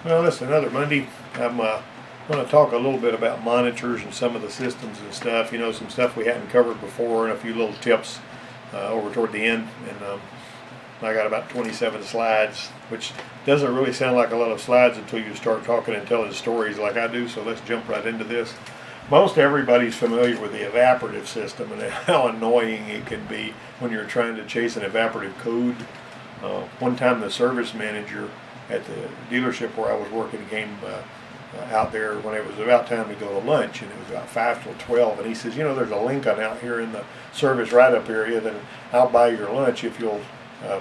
Well, listen, another Monday. I'm going to talk a little bit about monitors and some of the systems and stuff. You know, some stuff we hadn't covered before, and a few little tips over toward the end. And I got about 27 slides, which doesn't really sound like a lot of slides until you start talking and telling stories like I do. So let's jump right into this. Most everybody's familiar with the evaporative system and how annoying it can be when you're trying to chase an evaporative code. One time the service manager at the dealership where I was working came out there when it was about time to go to lunch, and it was about 5 till 12, and he says, you know, there's a Lincoln out here in the service write-up area, then I'll buy your lunch if you'll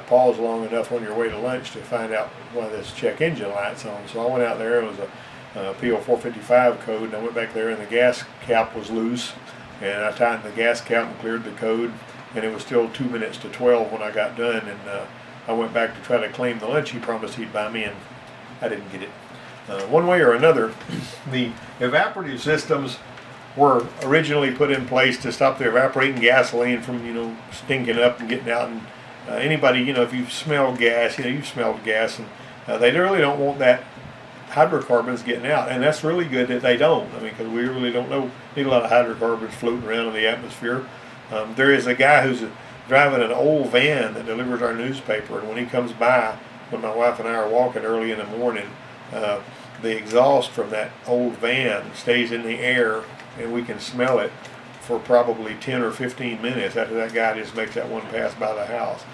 pause long enough on your way to lunch to find out why this check engine light's on. So I went out there. It was a PO 455 code, and I went back there, and the gas cap was loose, and I tightened the gas cap and cleared the code, and it was still 2 minutes to 12 when I got done, and I went back to try to claim the lunch he promised he'd buy me, and I didn't get it. One way or another, the evaporative systems were originally put in place to stop the evaporating gasoline from, you know, stinking up and getting out. And anybody, you know, if you've smelled gas, you know, you've smelled gas, and they really don't want that hydrocarbons getting out. And that's really good that they don't. I mean, because we really don't need a lot of hydrocarbons floating around in the atmosphere. There is a guy who's driving an old van that delivers our newspaper, and when he comes by, when my wife and I are walking early in the morning, the exhaust from that old van stays in the air, and we can smell it for probably 10 or 15 minutes after that guy just makes that one pass by the house.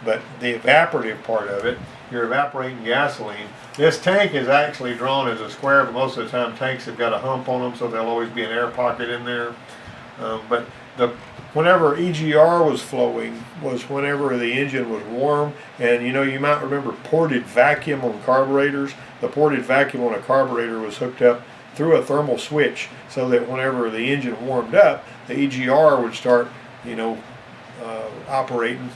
But the evaporative part of it, you're evaporating gasoline. This tank is actually drawn as a square, but most of the time tanks have got a hump on them, so there'll always be an air pocket in there. But whenever EGR was flowing was whenever the engine was warm. And you know, you might remember ported vacuum on carburetors. The ported vacuum on a carburetor was hooked up through a thermal switch, so that whenever the engine warmed up, the EGR would start, you know, operating,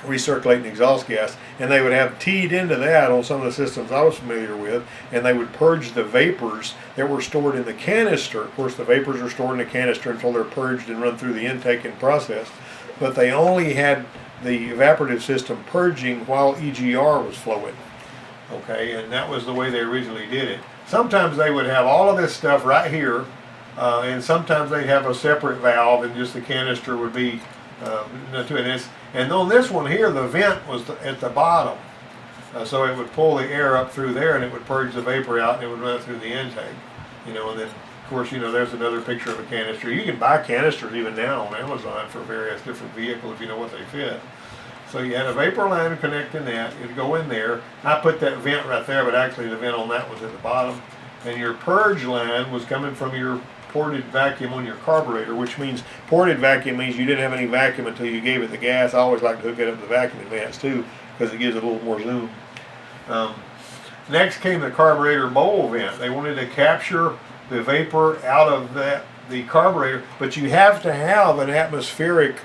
recirculating exhaust gas, and they would have teed into that on some of the systems I was familiar with, and they would purge the vapors that were stored in the canister. Of course, the vapors are stored in the canister until they're purged and run through the intake and processed, but they only had the evaporative system purging while EGR was flowing. Okay, and that was the way they originally did it. Sometimes they would have all of this stuff right here, and sometimes they'd have a separate valve, and just the canister would be doing this. And on this one here, the vent was at the bottom, so it would pull the air up through there, and it would purge the vapor out, and it would run through the intake. You know, and then of course, you know, there's another picture of a canister. You can buy canisters even now on Amazon for various different vehicles if you know what they fit. So you had a vapor line connecting that. It'd go in there. I put that vent right there, but actually the vent on that was at the bottom. And your purge line was coming from your ported vacuum on your carburetor, which means ported vacuum means you didn't have any vacuum until you gave it the gas. I always like to hook it up to the vacuum advance too, because it gives it a little more zoom. Next came the carburetor bowl vent. They wanted to capture the vapor out of the carburetor, but you have to have an atmospheric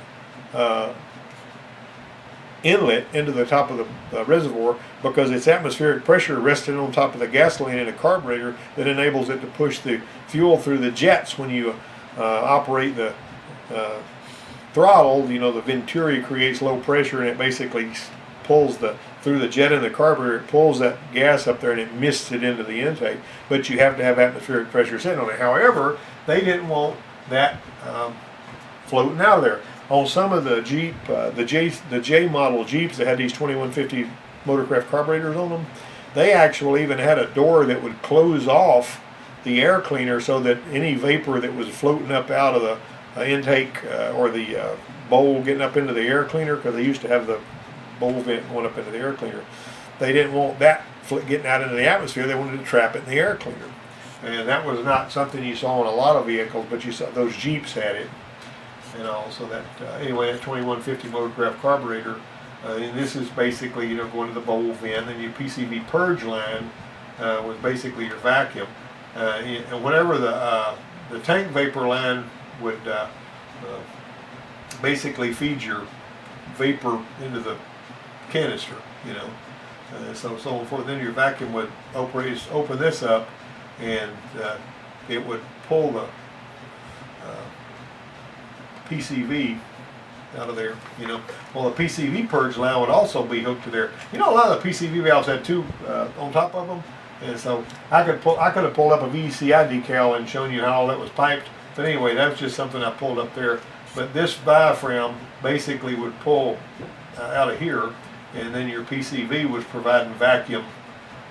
inlet into the top of the reservoir, because it's atmospheric pressure resting on top of the gasoline in a carburetor that enables it to push the fuel through the jets. When you operate the throttle, you know, the venturi creates low pressure, and it basically pulls through the jet in the carburetor, it pulls that gas up there and it mists it into the intake. But you have to have atmospheric pressure sitting on it. However, they didn't want that floating out of there. On some of the Jeep, the J model Jeeps that had these 2150 motorcraft carburetors on them, they actually even had a door that would close off the air cleaner, so that any vapor that was floating up out of the intake or the bowl getting up into the air cleaner, because they used to have the bowl vent going up into the air cleaner, they didn't want that getting out into the atmosphere. They wanted to trap it in the air cleaner. And that was not something you saw in a lot of vehicles, but you saw those Jeeps had it. And also that, anyway, that 2150 motorcraft carburetor, and this is basically, you know, going to the bowl vent, and your PCV purge line was basically your vacuum. And whenever the tank vapor line would basically feed your vapor into the canister, you know, so on and forth, then your vacuum would open this up, and it would pull the PCV out of there, you know. Well, the PCV purge line would also be hooked to there. You know, a lot of the PCV valves had two on top of them, and so I could have pulled up a VCI decal and shown you how all that was piped. But anyway, that's just something I pulled up there. But this diaphragm basically would pull out of here, and then your PCV was providing vacuum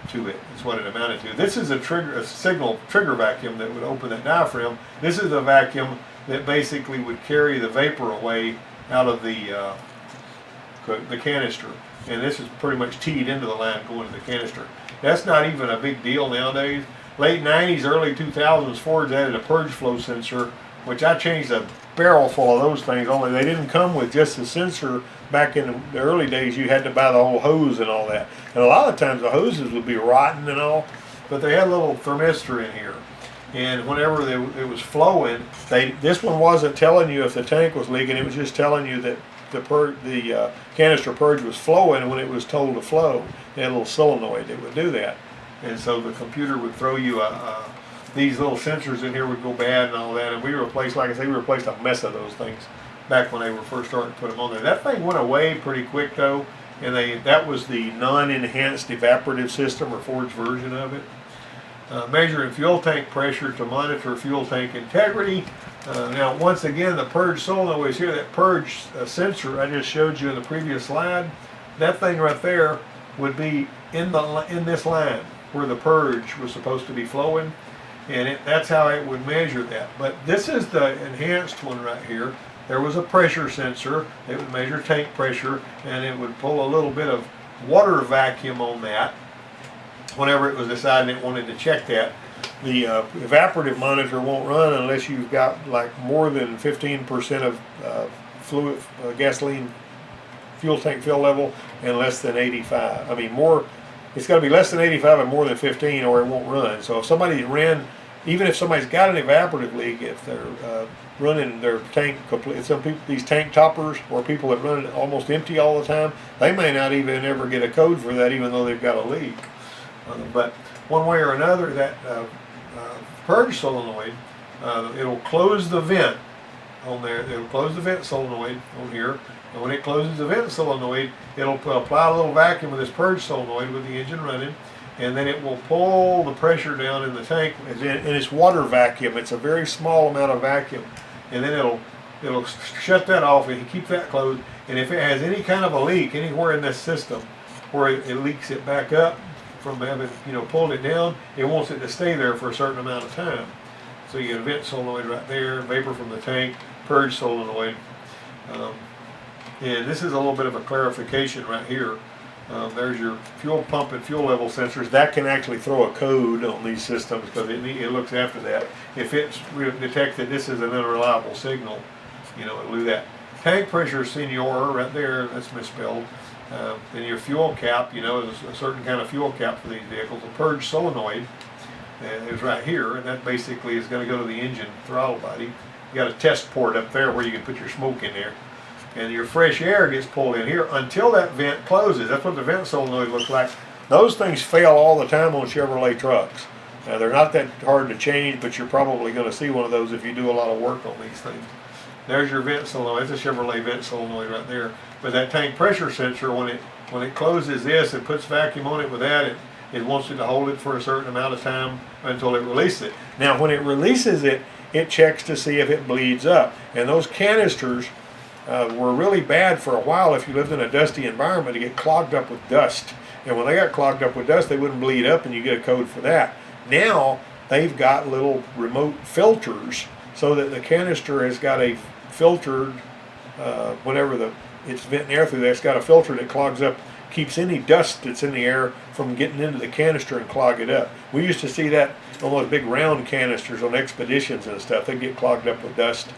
to it. That's what it amounted to. This is a signal trigger vacuum that would open that diaphragm. This is a vacuum that basically would carry the vapor away out of the canister, and this is pretty much teed into the line going to the canister. That's not even a big deal nowadays. Late 90s, early 2000s, Ford's added a purge flow sensor, which I changed a barrel full of those things, only they didn't come with just the sensor. Back in the early days, you had to buy the whole hose and all that, and a lot of times the hoses would be rotten and all, but they had a little thermistor in here. And whenever it was flowing, this one wasn't telling you if the tank was leaking. It was just telling you that the canister purge was flowing when it was told to flow. They had a little solenoid that would do that. And so the computer would throw you these little sensors in here would go bad and all that. And we replaced, like I say, we replaced a mess of those things back when they were first starting to put them on there. That thing went away pretty quick though, and that was the non-enhanced evaporative system, or Ford's version of it. Measuring fuel tank pressure to monitor fuel tank integrity. Now, once again, the purge solenoid is here. That purge sensor I just showed you in the previous slide, that thing right there would be in this line where the purge was supposed to be flowing, and that's how it would measure that. But this is the enhanced one right here. There was a pressure sensor. It would measure tank pressure, and it would pull a little bit of water vacuum on that whenever it was deciding it wanted to check that. The evaporative monitor won't run unless you've got like more than 15% of fluid gasoline fuel tank fill level and less than 85. I mean, it's got to be less than 85 and more than 15, or it won't run. So if somebody even if somebody's got an evaporative leak, if they're running their tank complete, some people, these tank toppers, or people that run it almost empty all the time, they may not even ever get a code for that, even though they've got a leak. But one way or another, that purge solenoid, it'll close the vent on there. It'll close the vent solenoid on here, and when it closes the vent solenoid, it'll apply a little vacuum with this purge solenoid with the engine running, and then it will pull the pressure down in the tank. And it's water vacuum. It's a very small amount of vacuum, and then it'll shut that off and keep that closed. And if it has any kind of a leak anywhere in this system, where it leaks it back up from having pulled it down, it wants it to stay there for a certain amount of time. So you get a vent solenoid right there, vapor from the tank, purge solenoid, and this is a little bit of a clarification right here. There's your fuel pump and fuel level sensors. That can actually throw a code on these systems because it looks after that. If it's detects that this is an unreliable signal, it'll do that. Tank pressure senior right there, that's misspelled. Then your fuel cap, is a certain kind of fuel cap for these vehicles. The purge solenoid is right here, and that basically is going to go to the engine throttle body. You got a test port up there where you can put your smoke in there, and your fresh air gets pulled in here until that vent closes. That's what the vent solenoid looks like. Those things fail all the time on Chevrolet trucks. They're not that hard to change, but you're probably going to see one of those if you do a lot of work on these things. There's your vent solenoid. It's a Chevrolet vent solenoid right there. But that tank pressure sensor, when it closes this and puts vacuum on it with that, it wants it to hold it for a certain amount of time until it releases it. Now, when it releases it, it checks to see if it bleeds up. And those canisters were really bad for a while if you lived in a dusty environment to get clogged up with dust. And when they got clogged up with dust, they wouldn't bleed up, and you get a code for that. Now, they've got little remote filters so that the canister has got a filtered, whenever it's venting air through there, it's got a filter that clogs up, keeps any dust that's in the air from getting into the canister and clog it up. We used to see that on those big round canisters on expeditions and stuff. They get clogged up with dust.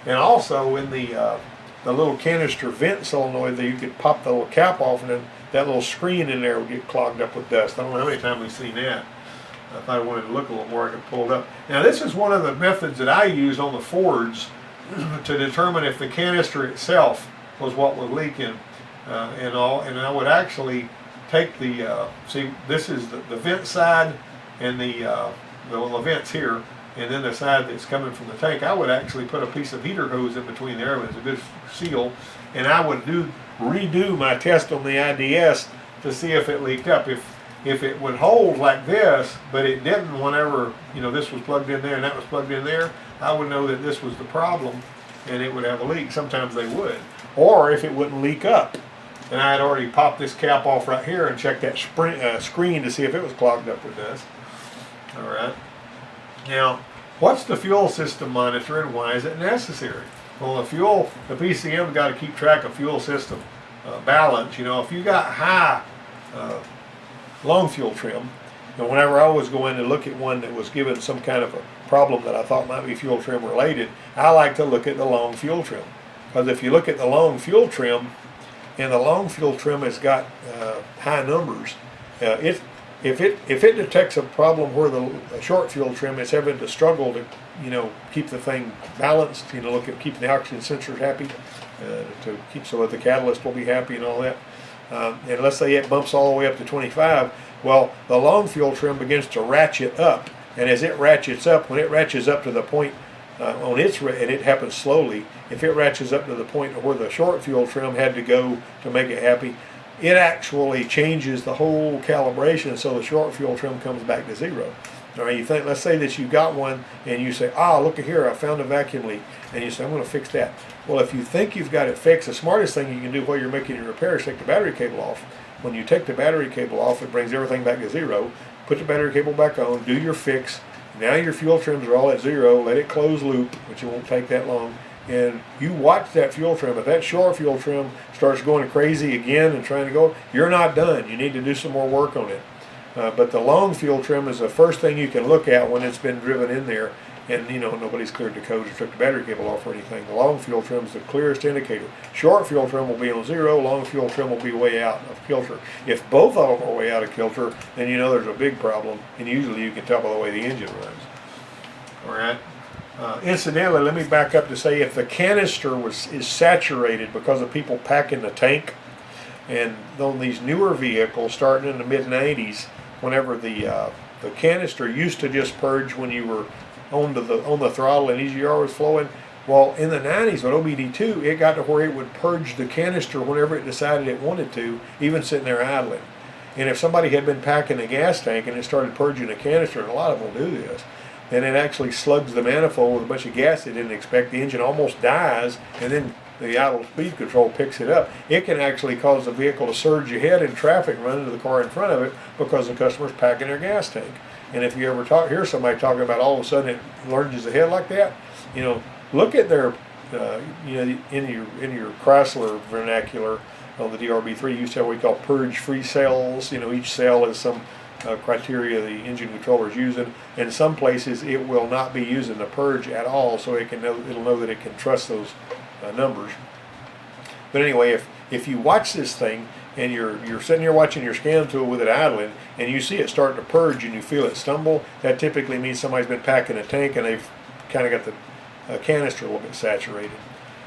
And also in the little canister vent solenoid, that you could pop the little cap off, and then that little screen in there would get clogged up with dust. I don't know how many times we've seen that. If I wanted to look a little more, I could pull it up. Now, this is one of the methods that I used on the Fords to determine if the canister itself was what was leaking and all. And I would actually take see, this is the vent side and the vents here, and then the side that's coming from the tank, I would actually put a piece of heater hose in between there as a good seal, and I would redo my test on the IDS to see if it leaked up. If it would hold like this, but it didn't whenever, you know, this was plugged in there and that was plugged in there, I would know that this was the problem and it would have a leak. Sometimes they would. Or if it wouldn't leak up. And I had already popped this cap off right here and checked that screen to see if it was clogged up with dust. All right. Now, what's the fuel system monitor and why is it necessary? Well, the PCM's got to keep track of fuel system balance. You know, if you got high long fuel trim, and whenever I was going to look at one that was given some kind of a problem that I thought might be fuel trim related, I like to look at the long fuel trim. Because if you look at the long fuel trim, and the long fuel trim has got high numbers, if it detects a problem where the short fuel trim is having to struggle to, you know, keep the thing balanced, you know, look at keeping the oxygen sensors happy, to keep so that the catalyst will be happy and all that. And let's say it bumps all the way up to 25, well, the long fuel trim begins to ratchet up, and as it ratchets up, when it ratchets up to the point and it happens slowly, if it ratchets up to the point where the short fuel trim had to go to make it happy, it actually changes the whole calibration, so the short fuel trim comes back to zero. All right, let's say that you got one and you say, look at here, I found a vacuum leak, and you say, I'm going to fix that. Well, if you think you've got it fixed, the smartest thing you can do while you're making your repair is take the battery cable off. When you take the battery cable off, it brings everything back to zero. Put the battery cable back on, do your fix. Now your fuel trims are all at zero. Let it close loop, which it won't take that long. And you watch that fuel trim. If that short fuel trim starts going crazy again and trying to go, you're not done. You need to do some more work on it. But the long fuel trim is the first thing you can look at when it's been driven in there, and you know nobody's cleared the codes or took the battery cable off or anything. The long fuel trim is the clearest indicator. Short fuel trim will be on zero. Long fuel trim will be way out of kilter. If both of them are way out of kilter, then you know there's a big problem, and usually you can tell by the way the engine runs. All right. Incidentally, let me back up to say if the canister is saturated because of people packing the tank, and on these newer vehicles starting in the mid-90s, whenever the canister used to just purge when you were on the throttle and EGR was flowing. Well, in the 90s with OBD2, it got to where it would purge the canister whenever it decided it wanted to, even sitting there idling. And if somebody had been packing a gas tank and it started purging the canister, and a lot of them will do this, then it actually slugs the manifold with a bunch of gas it didn't expect. The engine almost dies, and then the idle speed control picks it up. It can actually cause the vehicle to surge ahead in traffic and run into the car in front of it because the customer's packing their gas tank. And if you ever hear somebody talking about all of a sudden it lurches ahead like that, you know, look at their, you know, in your Chrysler vernacular on the DRB3, you used to have what we call purge-free cells. You know, each cell is some criteria the engine controller is using. In some places, it will not be using the purge at all, so it'll know that it can trust those numbers. But anyway, if you watch this thing and you're sitting here watching your scan tool with it idling, and you see it starting to purge and you feel it stumble, that typically means somebody's been packing a tank and they've kind of got the canister a little bit saturated.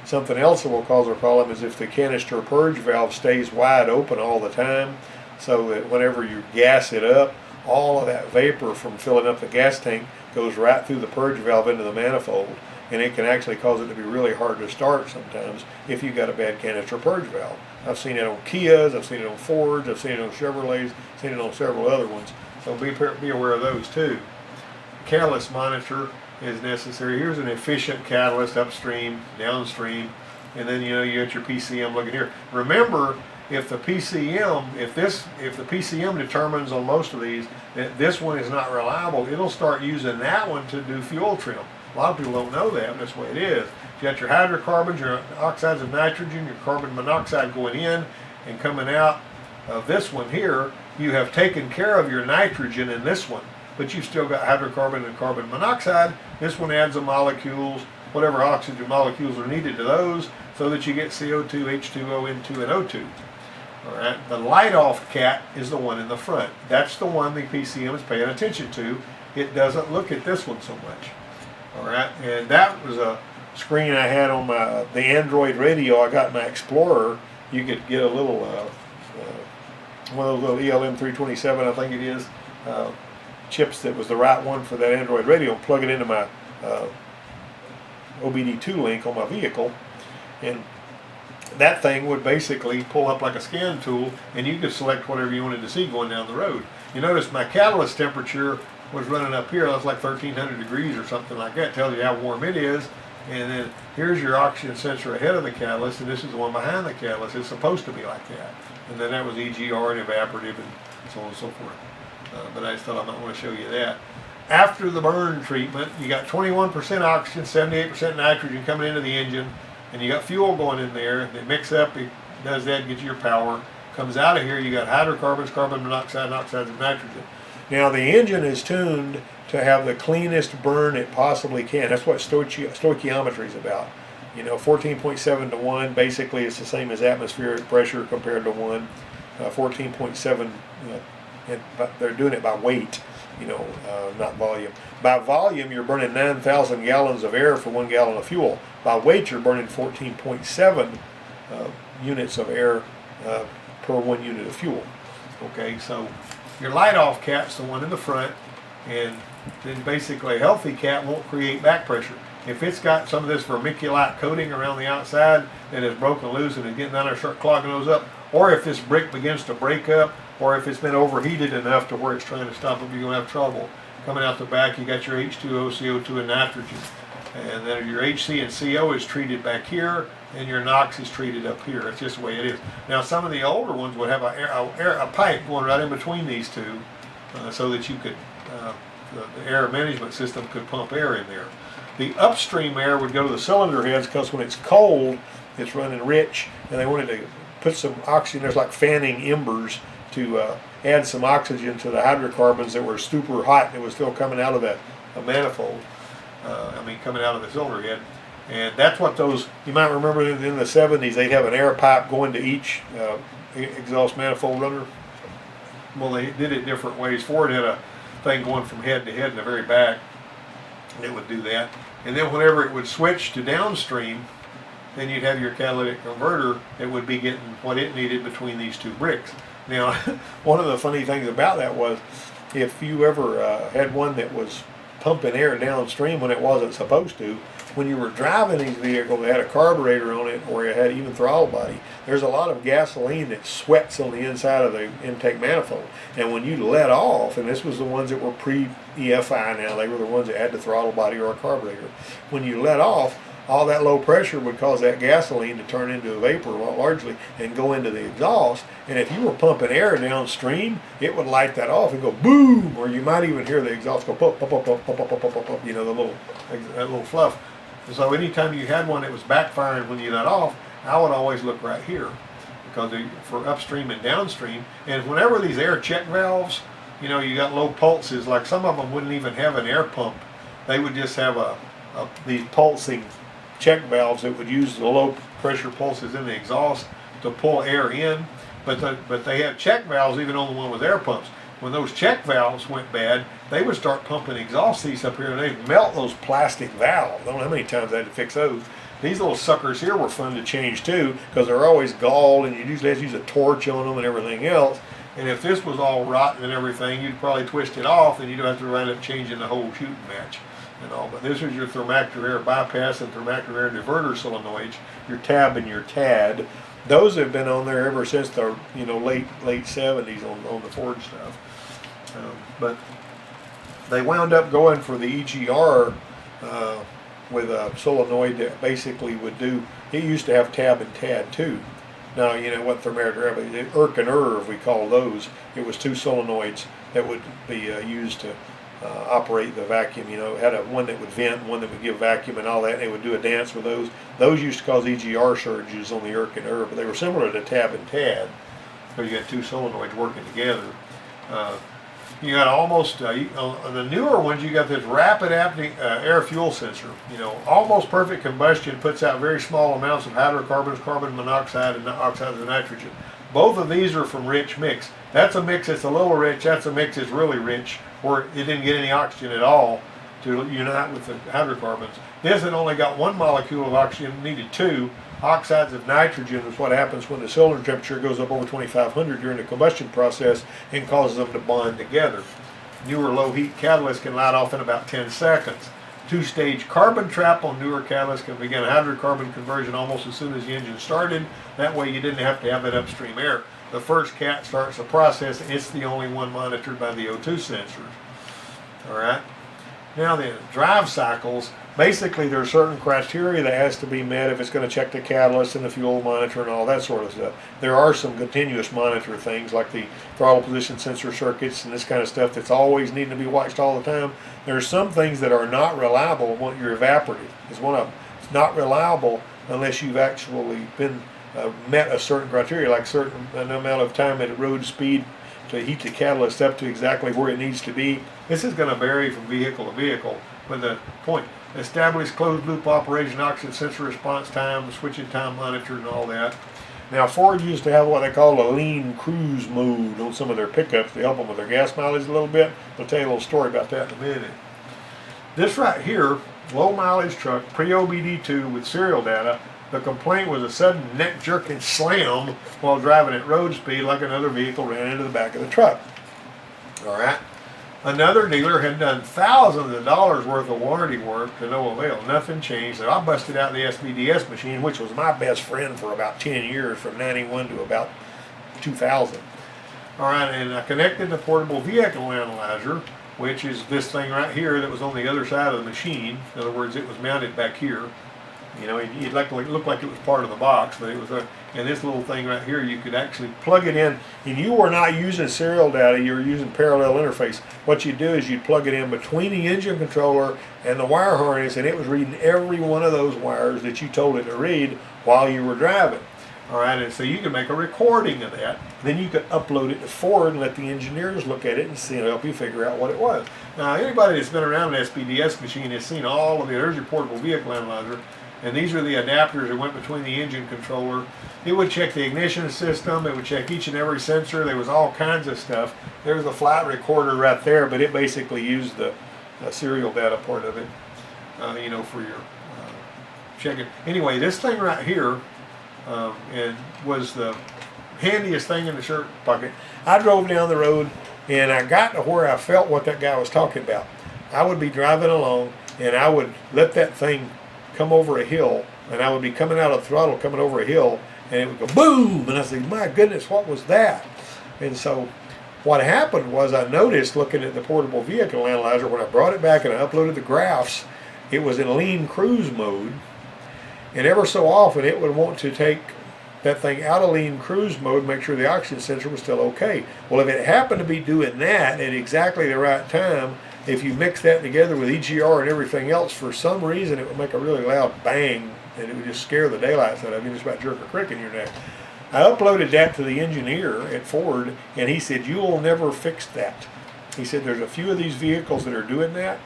Something else that will cause a problem is if the canister purge valve stays wide open all the time, so that whenever you gas it up, all of that vapor from filling up the gas tank goes right through the purge valve into the manifold, and it can actually cause it to be really hard to start sometimes if you've got a bad canister purge valve. I've seen it on Kias, I've seen it on Fords, I've seen it on Chevrolets, I've seen it on several other ones, so be aware of those too. Catalyst monitor is necessary. Here's an efficient catalyst upstream, downstream, and then you got your PCM looking here. Remember, if the PCM determines on most of these that this one is not reliable, it'll start using that one to do fuel trim. A lot of people don't know that, but that's the way it is. You got your hydrocarbons, your oxides of nitrogen, your carbon monoxide going in and coming out of this one here. You have taken care of your nitrogen in this one, but you've still got hydrocarbon and carbon monoxide. This one adds the molecules, whatever oxygen molecules are needed to those, so that you get CO2, H2O, N2, and O2. All right. The light off cat is the one in the front. That's the one the PCM is paying attention to. It doesn't look at this one so much. All right. And that was a screen I had on the Android radio. I got my Explorer. You could get a little one of those little ELM 327, I think it is. chips that was the right one for that Android radio and plug it into my OBD2 link on my vehicle, and that thing would basically pull up like a scan tool, and you could select whatever you wanted to see going down the road. You notice my catalyst temperature was running up here. That's like 1300 degrees or something like that. It tells you how warm it is. And then here's your oxygen sensor ahead of the catalyst, and this is the one behind the catalyst. It's supposed to be like that. And then that was EGR and evaporative and so on and so forth. But I just thought I might want to show you that. After the burn treatment, you got 21% oxygen, 78% nitrogen coming into the engine, and you got fuel going in there. They mix up, it does that, gets you your power. Comes out of here, you got hydrocarbons, carbon monoxide, and oxides of nitrogen. Now the engine is tuned to have the cleanest burn it possibly can. That's what stoichiometry is about. You know, 14.7 to 1, basically it's the same as atmospheric pressure compared to 1. 14.7, but they're doing it by weight, you know, not volume. By volume, you're burning 9,000 gallons of air for 1 gallon of fuel. By weight, you're burning 14.7 units of air per 1 unit of fuel. Okay, so your light-off cap's the one in the front, and then basically a healthy cap won't create back pressure. If it's got some of this vermiculite coating around the outside that is broken loose and is getting down there and start clogging those up, or if this brick begins to break up, or if it's been overheated enough to where it's trying to stop it, you're going to have trouble. Coming out the back, you got your H2O, CO2, and nitrogen. And then your HC and CO is treated back here, and your NOx is treated up here. That's just the way it is. Now, some of the older ones would have a pipe going right in between these two, so that you could, the air management system could pump air in there. The upstream air would go to the cylinder heads, because when it's cold, it's running rich, and they wanted to put some oxygen. There's like fanning embers to add some oxygen to the hydrocarbons that were super hot and it was still coming out of that manifold. Coming out of the cylinder head. And that's what those, you might remember in the 70s, they'd have an air pipe going to each exhaust manifold runner. Well, they did it different ways. Ford had a thing going from head to head in the very back, and it would do that. And then whenever it would switch to downstream, then you'd have your catalytic converter that would be getting what it needed between these two bricks. Now, one of the funny things about that was, if you ever had one that was pumping air downstream when it wasn't supposed to, when you were driving these vehicles that had a carburetor on it, or it had even throttle body, there's a lot of gasoline that sweats on the inside of the intake manifold. And when you let off, and this was the ones that were pre-EFI now, they were the ones that had the throttle body or a carburetor. When you let off, all that low pressure would cause that gasoline to turn into a vapor largely and go into the exhaust. And if you were pumping air downstream, it would light that off and go boom, or you might even hear the exhaust go pop, pop, pop, pop, pop, pop, pop, pop, you know, that little fluff. So anytime you had one that was backfiring when you let off, I would always look right here, because for upstream and downstream. And whenever these air check valves, you know, you got low pulses, like some of them wouldn't even have an air pump. They would just have these pulsing check valves that would use the low pressure pulses in the exhaust to pull air in, but they had check valves even on the one with air pumps. When those check valves went bad, they would start pumping exhaust seats up here, and they'd melt those plastic valves. I don't know how many times I had to fix those. These little suckers here were fun to change too, because they're always galled, and you usually have to use a torch on them and everything else. And if this was all rotten and everything, you'd probably twist it off, and you'd have to wind up changing the whole shooting match and all. But this is your thermactor air bypass and thermactor air diverter solenoids, your tab and your TAD. Those have been on there ever since the late 70s on the Ford stuff. But they wound up going for the EGR with a solenoid that basically would do. It used to have tab and TAD too. Now, you know what thermometer, ERK and ERV, we call those. It was two solenoids that would be used to operate the vacuum. You know, it had one that would vent, one that would give vacuum and all that, and they would do a dance with those. Those used to cause EGR surges on the ERK and ERV, but they were similar to tab and TAD, because you got two solenoids working together. You got almost, the newer ones, you got this rapid air fuel sensor. You know, almost perfect combustion puts out very small amounts of hydrocarbons, carbon monoxide, and oxides of nitrogen. Both of these are from rich mix. That's a mix that's a little rich, that's a mix that's really rich, where it didn't get any oxygen at all to unite with the hydrocarbons. This had only got one molecule of oxygen, needed two. Oxides of nitrogen is what happens when the cylinder temperature goes up over 2500 during the combustion process and causes them to bond together. newer low heat catalyst can light off in about 10 seconds. Two-stage carbon trap on newer catalysts can begin hydrocarbon conversion almost as soon as the engine started. That way you didn't have to have that upstream air. The first cat starts the process, and it's the only one monitored by the O2 sensors. All right. Now then, drive cycles, basically there are certain criteria that has to be met if it's going to check the catalyst and the fuel monitor and all that sort of stuff. There are some continuous monitor things like the throttle position sensor circuits and this kind of stuff that's always needing to be watched all the time. There are some things that are not reliable when you're evaporative. It's one of them. It's not reliable unless you've actually been met a certain criteria, like an amount of time at road speed to heat the catalyst up to exactly where it needs to be. This is going to vary from vehicle to vehicle, but the point, establish closed loop operation, oxygen sensor response time, switching time monitor and all that. Now Ford used to have what they call a lean cruise mode on some of their pickups to help them with their gas mileage a little bit. I'll tell you a little story about that in a minute. This right here, low mileage truck, pre-OBD2 with serial data. The complaint was a sudden neck jerking slam while driving at road speed like another vehicle ran into the back of the truck. All right. Another dealer had done thousands of dollars worth of warranty work to no avail. Nothing changed. So I busted out the SVDS machine, which was my best friend for about 10 years, from 91 to about 2000. All right, and I connected the portable vehicle analyzer, which is this thing right here that was on the other side of the machine. In other words, it was mounted back here. You know, it looked like it was part of the box, but it was and this little thing right here, you could actually plug it in, and you were not using serial data, you were using parallel interface. What you do is you'd plug it in between the engine controller and the wire harness, and it was reading every one of those wires that you told it to read while you were driving. All right, and so you can make a recording of that. Then you could upload it to Ford and let the engineers look at it and see, help you figure out what it was. Now, anybody that's been around an SPDS machine has seen all of it. There's your portable vehicle analyzer. And these are the adapters that went between the engine controller. It would check the ignition system. It would check each and every sensor. There was all kinds of stuff. There's the flight recorder right there, but it basically used the serial data part of it, you know, for your checking. Anyway, this thing right here and was the handiest thing in the shirt pocket. I drove down the road, and I got to where I felt what that guy was talking about. I would be driving along, and I would let that thing come over a hill, and I would be coming out of throttle, coming over a hill, and it would go boom, and I said, my goodness, what was that? And so what happened was I noticed, looking at the portable vehicle analyzer, when I brought it back and I uploaded the graphs, it was in lean cruise mode, and ever so often it would want to take that thing out of lean cruise mode, make sure the oxygen sensor was still okay. Well, if it happened to be doing that at exactly the right time, if you mix that together with EGR and everything else, for some reason it would make a really loud bang, and it would just scare the daylights out of you, just about jerk a crick in your neck. I uploaded that to the engineer at Ford, and he said, you'll never fix that. He said, there's a few of these vehicles that are doing that,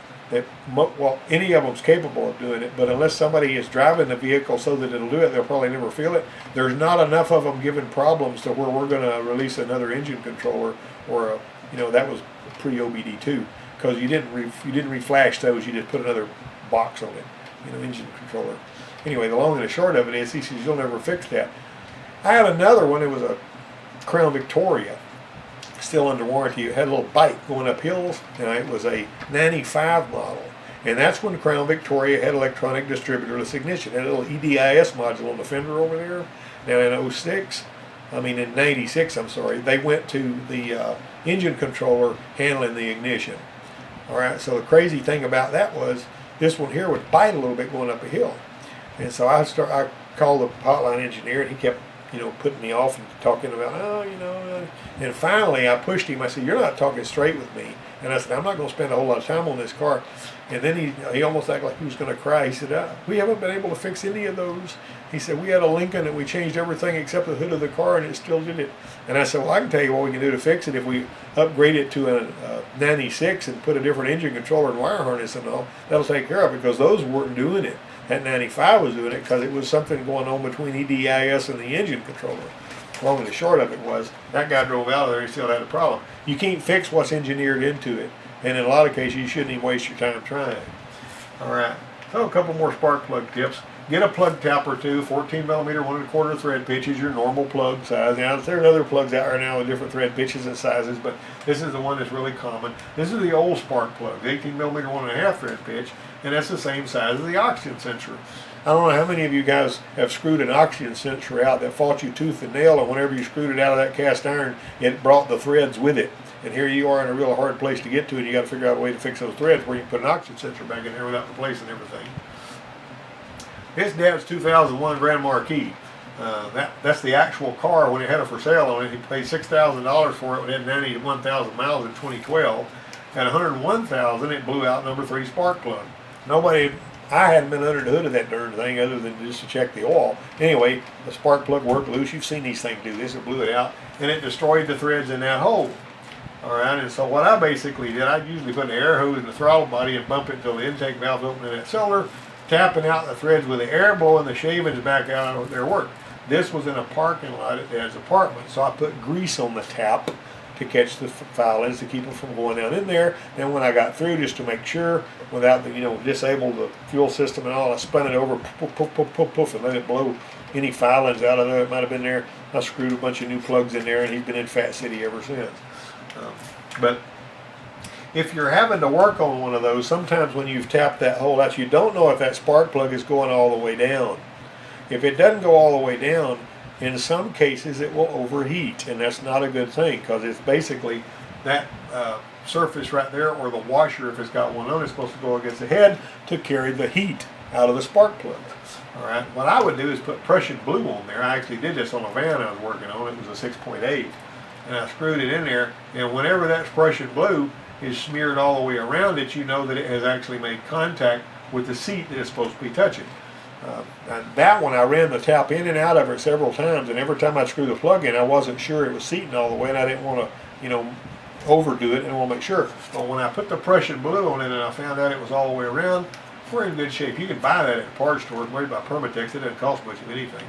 well, any of them's capable of doing it, but unless somebody is driving the vehicle so that it'll do it, they'll probably never feel it. There's not enough of them giving problems to where we're going to release another engine controller, or you know, that was pre-OBD2. Because you didn't reflash those, you just put another box on it, you know, engine controller. Anyway, the long and the short of it is, he says, you'll never fix that. I had another one. It was a Crown Victoria, still under warranty. It had a little bite going up hills, and it was a 95 model. And that's when Crown Victoria had electronic distributorless ignition. It had a little EDIS module on the fender over there. Now in 96, I'm sorry, they went to the engine controller handling the ignition. All right, so the crazy thing about that was this one here would bite a little bit going up a hill. And so I called the hotline engineer, and he kept, you know, putting me off and talking about, and finally I pushed him. I said, you're not talking straight with me. And I said, I'm not going to spend a whole lot of time on this car. And then he almost acted like he was going to cry. He said, we haven't been able to fix any of those. He said, we had a Lincoln and we changed everything except the hood of the car, and it still did it. And I said, well, I can tell you what we can do to fix it. If we upgrade it to a 96 and put a different engine controller and wire harness and all, that'll take care of it, because those weren't doing it. That 95 was doing it because it was something going on between EDIS and the engine controller. Long and the short of it was, that guy drove out of there, he still had a problem. You can't fix what's engineered into it. And in a lot of cases, you shouldn't even waste your time trying. All right, so a couple more spark plug tips. get a plug tap or two. 14 millimeter, 1 1/4 thread pitch is your normal plug size. Now there's other plugs out there now with different thread pitches and sizes, but this is the one that's really common. This is the old spark plug, 18 millimeter, 1 1/2 thread pitch, and that's the same size as the oxygen sensor. I don't know how many of you guys have screwed an oxygen sensor out that fought you tooth and nail, and whenever you screwed it out of that cast iron, it brought the threads with it. And here you are in a real hard place to get to, and you got to figure out a way to fix those threads where you can put an oxygen sensor back in there without replacing everything. This Dad's 2001 Grand Marquis. That's the actual car when it had it for sale on it. He paid $6,000 for it when it had 91,000 miles in 2012. At 101,000, it blew out number 3 spark plug. I hadn't been under the hood of that darn thing other than just to check the oil. Anyway, the spark plug worked loose. You've seen these things do this. It blew it out, and it destroyed the threads in that hole. All right, and so what I basically did, I usually put an air hose in the throttle body and bump it until the intake valve's open in that cylinder, tapping out the threads with the air, blowing the shavings back out of their work. This was in a parking lot at Dad's apartment, so I put grease on the tap to catch the filings to keep them from going down in there. Then when I got through, just to make sure, without the, disable the fuel system and all, I spun it over, poof, poof, poof, poof, poof, and let it blow any filings out of there that might have been there. I screwed a bunch of new plugs in there, and he's been in Fat City ever since. But if you're having to work on one of those, sometimes when you've tapped that hole out, you don't know if that spark plug is going all the way down. If it doesn't go all the way down, in some cases it will overheat, and that's not a good thing, because it's basically that surface right there, or the washer, if it's got one on, it's supposed to go against the head to carry the heat out of the spark plug. All right, what I would do is put Prussian blue on there. I actually did this on a van I was working on. It was a 6.8, and I screwed it in there, and whenever that Prussian blue is smeared all the way around it, you know that it has actually made contact with the seat that it's supposed to be touching. And that one, I ran the tap in and out of it several times, and every time I screwed the plug in, I wasn't sure it was seating all the way, and I didn't want to, overdo it, and I want to make sure. But when I put the Prussian blue on it and I found out it was all the way around, we're in good shape. You can buy that at parts stores made by Permatex. It doesn't cost much of anything.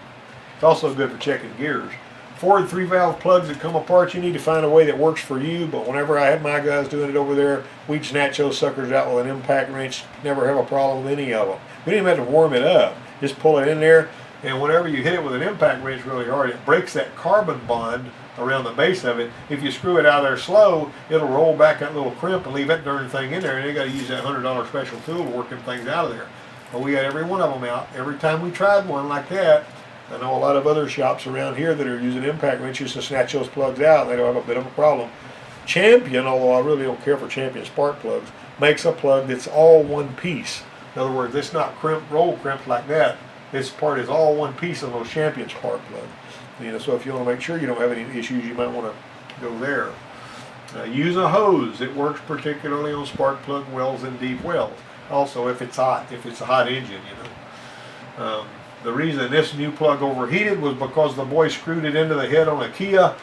It's also good for checking gears. Ford 3-valve plugs that come apart, you need to find a way that works for you, but whenever I had my guys doing it over there, we'd snatch those suckers out with an impact wrench, never have a problem with any of them. We didn't even have to warm it up. Just pull it in there, and whenever you hit it with an impact wrench really hard, it breaks that carbon bond around the base of it. If you screw it out of there slow, it'll roll back that little crimp and leave that darn thing in there, and you got to use that $100 special tool to work them things out of there. But we got every one of them out. Every time we tried one like that, I know a lot of other shops around here that are using impact wrenches to snatch those plugs out, and they don't have a bit of a problem. Champion, although I really don't care for Champion spark plugs, makes a plug that's all one piece. In other words, it's not roll crimped like that. This part is all one piece on those Champion spark plugs. So if you want to make sure you don't have any issues, you might want to go there. Use a hose. It works particularly on spark plug wells and deep wells. Also, if it's hot, if it's a hot engine, The reason this new plug overheated was because the boy screwed it into the head on a Kia.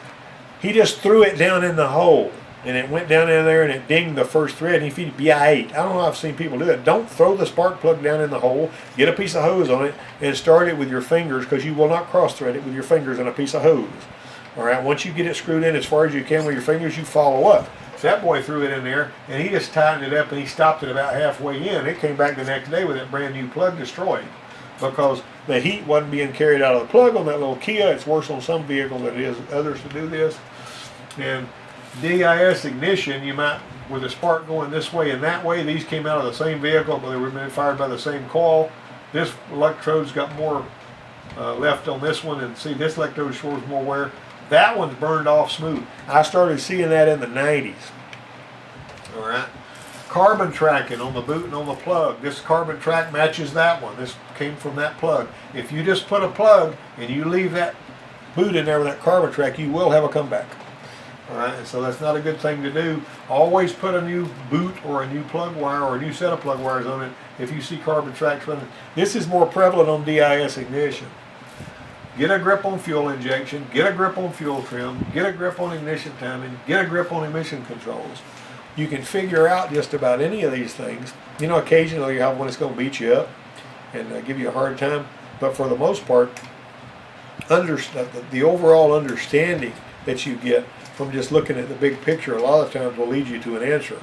He just threw it down in the hole, and it went down in there and it dinged the first thread, and he feed B8. I don't know if I've seen people do that. Don't throw the spark plug down in the hole. Get a piece of hose on it and start it with your fingers, because you will not cross thread it with your fingers on a piece of hose. All right, once you get it screwed in as far as you can with your fingers, you follow up. That boy threw it in there, and he just tightened it up, and he stopped it about halfway in. It came back the next day with that brand new plug destroyed, because the heat wasn't being carried out of the plug on that little Kia. It's worse on some vehicles than it is others to do this. And DIS ignition, you might, with the spark going this way and that way, these came out of the same vehicle, but they were being fired by the same coil. This electrode's got more left on this one, and see, this electrode shows more wear. That one's burned off smooth. I started seeing that in the 90s. All right. Carbon tracking on the boot and on the plug. This carbon track matches that one. This came from that plug. If you just put a plug and you leave that boot in there with that carbon track, you will have a comeback. All right, and so that's not a good thing to do. Always put a new boot or a new plug wire or a new set of plug wires on it if you see carbon tracks running. This is more prevalent on DIS ignition. Get a grip on fuel injection, get a grip on fuel trim, get a grip on ignition timing, get a grip on emission controls. You can figure out just about any of these things. Occasionally you have one that's going to beat you up and give you a hard time, but for the most part, the overall understanding that you get from just looking at the big picture a lot of times will lead you to an answer.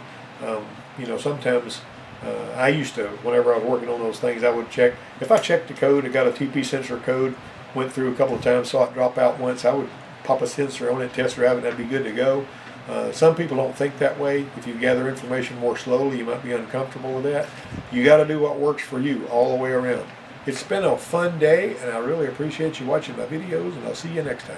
Sometimes I used to, whenever I was working on those things, I would check. If I checked the code, it got a TP sensor code, went through a couple of times, saw it drop out once, I would pop a sensor on it, test drive it, and that'd be good to go. Some people don't think that way. If you gather information more slowly, you might be uncomfortable with that. You got to do what works for you all the way around. It's been a fun day, and I really appreciate you watching my videos, and I'll see you next time.